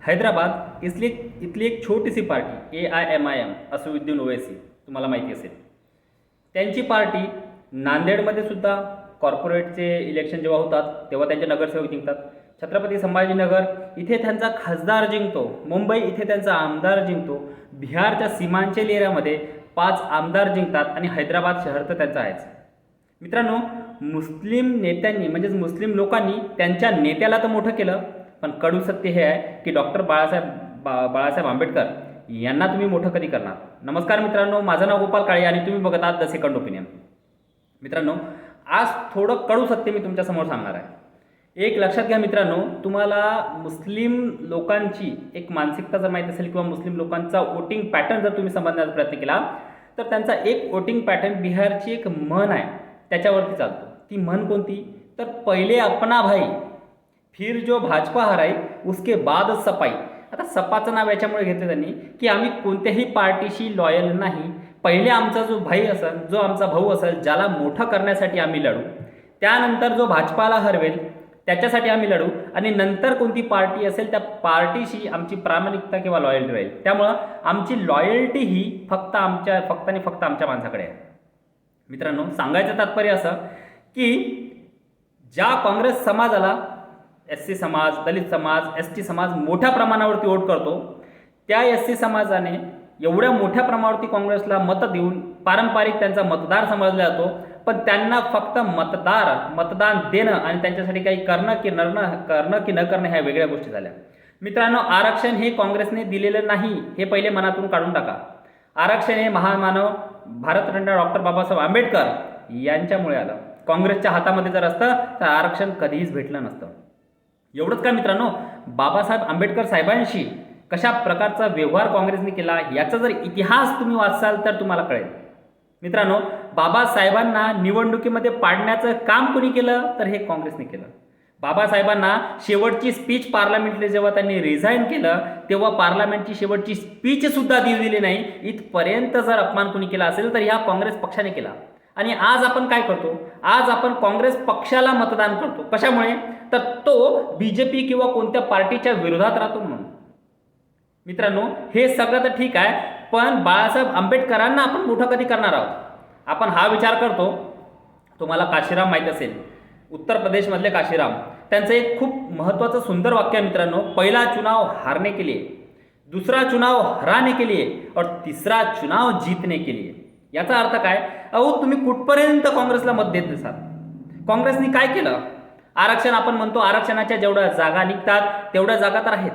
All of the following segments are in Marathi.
हैदराबाद इथली एक छोटीशी पार्टी AIMIM असदुद्दीन ओवैसी तुम्हाला माहिती असेल. त्यांची पार्टी नांदेडमध्ये सुद्धा कॉर्पोरेटचे इलेक्शन जेव्हा होतात तेव्हा त्यांचे नगरसेवक जिंकतात. छत्रपती संभाजीनगर इथे त्यांचा खासदार जिंकतो. मुंबई इथे त्यांचा आमदार जिंकतो. बिहारच्या सीमांचल एरियामध्ये 5 आमदार जिंकतात आणि हैदराबाद शहर तर त्यांचं आहेच. मित्रांनो, मुस्लिम नेत्यांनी म्हणजेच मुस्लिम लोकांनी त्यांच्या नेत्याला तर मोठं केलं, पण कडू सत्य हे आहे की डॉक्टर बाळासाहेब आंबेडकर यांना तुम्ही मोठं कधी करणार. नमस्कार मित्रांनो, माझं नाव गोपाल काळे आणि तुम्ही बघत आहात द सेकंड ओपिनियन. मित्रांनो, आज थोडं कडू सत्य मी तुमच्यासमोर सांगणार आहे. एक लक्षात घ्या मित्रांनो, तुम्हाला मुस्लिम लोकांची एक मानसिकता जर माहीत असेल किंवा मुस्लिम लोकांचा वोटिंग पॅटर्न जर तुम्ही समजण्याचा प्रयत्न केला तर त्यांचा एक वोटिंग पॅटर्न बिहारची एक म्हण आहे त्याच्यावरती चालतो. ती म्हण कोणती? तर पहिले अपना भाई फिर जो भाजपा हराई उसके बाद सपाई. आता सपाचं नाव याच्यामुळे घेतलं त्यांनी की आम्ही कोणत्याही पार्टीशी लॉयल नाही. पहिले आमचा जो भाई असेल, जो आमचा भाऊ असेल, ज्याला मोठं करण्यासाठी आम्ही लढू, त्यानंतर जो भाजपाला हरवेल त्याच्यासाठी आम्ही लढू, आणि नंतर कोणती पार्टी असेल त्या पार्टीशी आमची प्रामाणिकता किंवा लॉयल्टी राहील. त्यामुळं आमची लॉयल्टी ही फक्त आणि फक्त आमच्या माणसाकडे आहे. मित्रांनो, सांगायचं तात्पर्य असं की ज्या काँग्रेस समाजाला SC समाज, दलित समाज, ST समाज मोठ्या प्रमाणावरती वोट करतो, त्या SC समाजाने एवढ्या मोठ्या प्रमाणावरती काँग्रेसला मतं देऊन पारंपरिक त्यांचा मतदार समजला जातो, पण त्यांना फक्त मतदान देणं आणि त्यांच्यासाठी काही करणं की न करणं ह्या वेगळ्या गोष्टी झाल्या. मित्रांनो, आरक्षण हे काँग्रेसने दिलेलं नाही हे पहिले मनातून काढून टाका. आरक्षण हे महामानव भारतरत्न डॉक्टर बाबासाहेब आंबेडकर यांच्यामुळे आलं. काँग्रेसच्या हातामध्ये जर असतं तर आरक्षण कधीच भेटलं नसतं. एवढंच का मित्रांनो, बाबासाहेब आंबेडकर साहेबांशी कशा प्रकारचा व्यवहार काँग्रेसने केला याचा जर इतिहास तुम्ही वाचाल तर तुम्हाला कळेल. मित्रांनो, बाबासाहेबांना निवडणुकीमध्ये पाडण्याचं काम कोणी केलं तर हे काँग्रेसने केलं. बाबासाहेबांना शेवटची स्पीच पार्लमेंटला जेव्हा त्यांनी रिझाईन केलं तेव्हा पार्लमेंटची शेवटची स्पीच सुद्धा दिली नाही. इथपर्यंत जर अपमान कोणी केला असेल तर ह्या काँग्रेस पक्षाने केला. आणि आज आपण काय करतो? आज आपण काँग्रेस पक्षाला मतदान करतो. कशामुळे? तर तो BJP किंवा कोणत्या पार्टीच्या विरोधात राहतो म्हणून. मित्रांनो, हे सगळं तर ठीक आहे, पण बाळासाहेब आंबेडकरांना आपण मोठं कधी करणार आहोत? आपण हा विचार करतो. तुम्हाला काशीराम माहीत असेल, उत्तर प्रदेशमधले काशीराम, त्यांचं एक खूप महत्त्वाचं सुंदर वाक्य आहे मित्रांनो. पहिला चुनाव हारने के लिए, दूसरा चुनाव हराने के लिए और तीसरा चुनाव जीतने के लिए. याचा अर्थ काय? अहो, तुम्ही कुठपर्यंत काँग्रेसला मत देत नसाल? काँग्रेसने काय केलं? आरक्षण आपण म्हणतो, आरक्षणाच्या जेवढ्या जागा निघतात तेवढ्या जागा तर आहेत.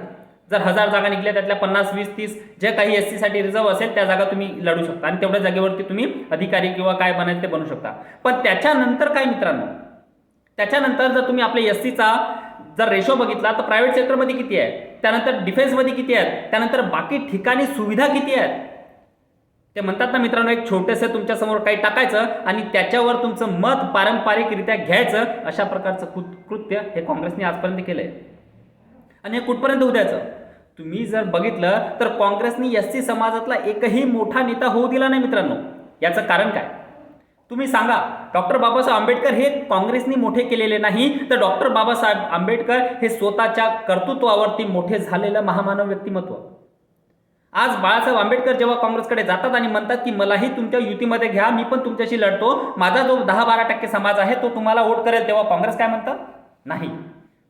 जर 1000 जागा निघल्या त्यातल्या 50, 20, 30 जे काही SC साठी रिझर्व असेल त्या जागा तुम्ही लढू शकता आणि तेवढ्या जागेवरती तुम्ही अधिकारी किंवा काय बनायचं ते बनू शकता. पण त्याच्यानंतर काय मित्रांनो? त्याच्यानंतर जर तुम्ही आपल्या SCचा जर रेशो बघितला तर प्रायव्हेट सेक्टरमध्ये किती आहे, त्यानंतर डिफेन्समध्ये किती आहेत, त्यानंतर बाकी ठिकाणी सुविधा किती आहेत. ते म्हणतात ना मित्रांनो, एक छोटंसं तुमच्यासमोर काही टाकायचं आणि त्याच्यावर तुमचं मत पारंपरिकरित्या घ्यायचं, अशा प्रकारचं कृत्य हे काँग्रेसने आजपर्यंत केलं आहे. आणि हे कुठपर्यंत होऊ द्यायचं? तुम्ही जर बघितलं तर काँग्रेसने SC समाजातला एकही मोठा नेता होऊ दिला नाही मित्रांनो. याचं कारण काय? तुम्ही सांगा. डॉक्टर बाबासाहेब आंबेडकर हे काँग्रेसने मोठे केलेले नाही, तर डॉक्टर बाबासाहेब आंबेडकर हे स्वतःच्या कर्तृत्वावरती मोठे झालेलं महामानव व्यक्तिमत्व. आज बाळासाहेब आंबेडकर जेव्हा काँग्रेसकडे जातात आणि म्हणतात की मलाही तुमच्या युतीमध्ये घ्या, मी पण तुमच्याशी लढतो, माझा जो 10-12% समाज आहे तो तुम्हाला वोट करेल, तेव्हा काँग्रेस काय म्हणतं? नाही.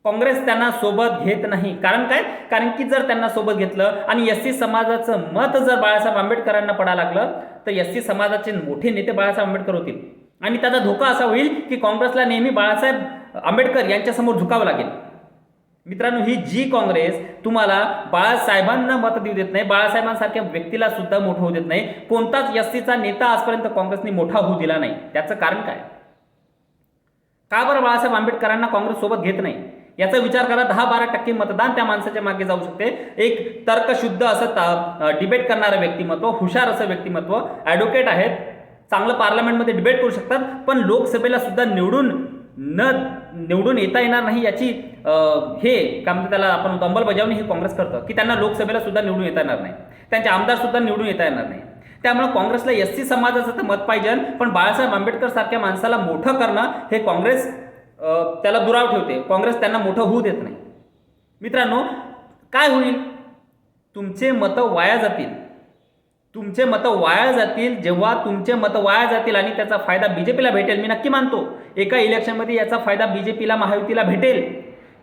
काँग्रेस त्यांना सोबत घेत नाही. कारण काय? कारण की जर त्यांना सोबत घेतलं आणि SC समाजाचं मत जर बाळासाहेब आंबेडकरांना पडायला लागलं तर SC समाजाचे मोठे नेते बाळासाहेब आंबेडकर होतील आणि त्याचा धोका असा होईल की काँग्रेसला नेहमी बाळासाहेब आंबेडकर यांच्यासमोर झुकावं लागेल. मित्रांनो, ही जी काँग्रेस तुम्हाला बाळासाहेबांना मत देऊ देत नाही, बाळासाहेबांसारख्या व्यक्तीला सुद्धा मोठं होऊ देत नाही, कोणताच SCचा नेता आजपर्यंत काँग्रेसने मोठा होऊ दिला नाही. त्याचं कारण काय? का बरं बाळासाहेब आंबेडकरांना काँग्रेस सोबत घेत नाही? याचा विचार करा. 10-12% मतदान त्या माणसाच्या मागे जाऊ शकते. एक तर्कशुद्ध असं डिबेट करणारं व्यक्तिमत्व, हुशार असं व्यक्तिमत्व, ॲडव्होकेट आहेत, चांगलं पार्लमेंटमध्ये डिबेट करू शकतात, पण लोकसभेला सुद्धा निवडून येता येणार नाही याची हे काय म्हणतात त्याला आपण अंमलबजावणी हे काँग्रेस करतं की त्यांना लोकसभेला सुद्धा निवडून येता येणार नाही, त्यांचे आमदार सुद्धा निवडून येता येणार नाही. त्यामुळे काँग्रेसला SC समाजाचं तर मत पाहिजे, पण बाळासाहेब आंबेडकर सारख्या माणसाला मोठं करणं हे काँग्रेस त्याला दुराव ठेवते. काँग्रेस त्यांना मोठं होऊ देत नाही. मित्रांनो, काय होईल? तुमचे मतं वाया जातील. तुमचे मतं वाया जातील. जेव्हा तुमचे मतं वाया जातील आणि त्याचा फायदा बीजेपीला भेटेल, मी नक्की मानतो एका इलेक्शनमध्ये याचा फायदा बीजेपीला, महायुतीला भेटेल,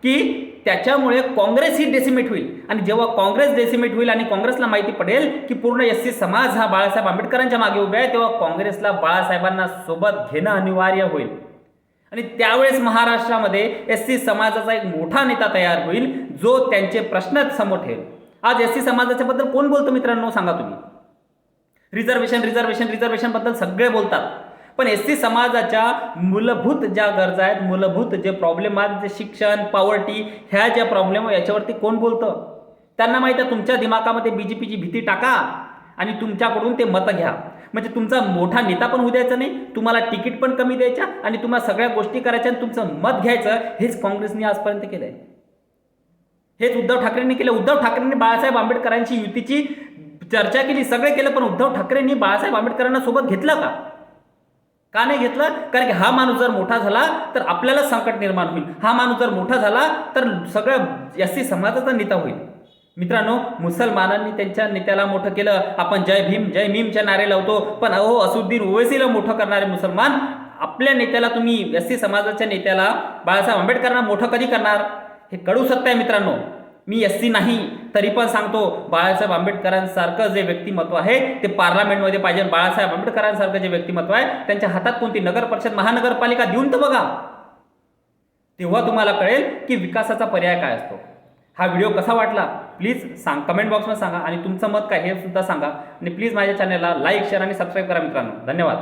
की त्याच्यामुळे काँग्रेस ही डेसिमेट होईल. आणि जेव्हा काँग्रेस डेसिमेट होईल आणि काँग्रेसला माहिती पडेल की पूर्ण एससी समाज हा बाळासाहेब आंबेडकरांच्या मागे उभा आहे, तेव्हा काँग्रेसला बाळासाहेबांना सोबत घेणं अनिवार्य होईल. आणि त्यावेळेस महाराष्ट्रामध्ये एससी समाजाचा एक मोठा नेता तयार होईल, जो त्यांचे प्रश्न समोर ठेवेल. आज एससी समाजाच्या बद्दल कोण बोलतो मित्रांनो, सांगा तुम्ही? रिझर्वेशन बद्दल सगळे बोलतात, पण एससी समाजाच्या मूलभूत ज्या गरजा आहेत, मूलभूत जे प्रॉब्लेम आहेत, जे शिक्षण, पॉवर्टी, ह्या ज्या प्रॉब्लेम याच्यावरती कोण बोलतं? त्यांना माहिती आहे तुमच्या दिमागामध्ये बीजेपीची भीती टाका आणि तुमच्याकडून ते मतं घ्या. म्हणजे तुमचा मोठा नेता पण होऊ द्यायचा नाही, तुम्हाला तिकीट पण कमी द्यायच्या आणि तुम्हाला सगळ्या गोष्टी करायच्या आणि तुमचं मत घ्यायचं. हेच काँग्रेसने आजपर्यंत केलंय, हेच उद्धव ठाकरेंनी केलं. उद्धव ठाकरेंनी बाळासाहेब आंबेडकरांची युतीची चर्चा केली, सगळे केलं, पण उद्धव ठाकरेंनी बाळासाहेब आंबेडकरांना सोबत घेतलं का? का नाही घेतलं? कारण की हा माणूस जर मोठा झाला तर आपल्याला संकट निर्माण होईल. हा माणूस जर मोठा झाला तर सगळं एससी समाजाचा नेता होईल. मित्रांनो, मुसलमानांनी त्यांच्या नेत्याला मोठं केलं. आपण जय भीम जय भीमचे नारे लावतो, पण अहो असुद्दीन ओवैसीला मोठं करणारे मुसलमान आपल्या नेत्याला, तुम्ही एससी समाजाच्या नेत्याला बाळासाहेब आंबेडकरांना मोठं कधी करणार? हे कडू सत्य आहे मित्रांनो. मी एससी नाही तरी पण सांगतो, बाळासाहेब आंबेडकरांसारखं जे व्यक्तिमत्व आहे ते पार्लमेंटमध्ये पाहिजे. बाळासाहेब आंबेडकरांसारखं जे व्यक्तिमत्व आहे त्यांच्या हातात कोणती नगर परिषद, महानगरपालिका देऊन तर बघा, तेव्हा तुम्हाला कळेल की विकासाचा पर्याय काय असतो. हा व्हिडिओ कसा वाटला प्लीज कमेंट बॉक्समध्ये सांगा आणि तुमचं मत काय हे सुद्धा सांगा. आणि प्लीज माझ्या चॅनलला लाईक, शेअर आणि सबस्क्राईब करा मित्रांनो. धन्यवाद.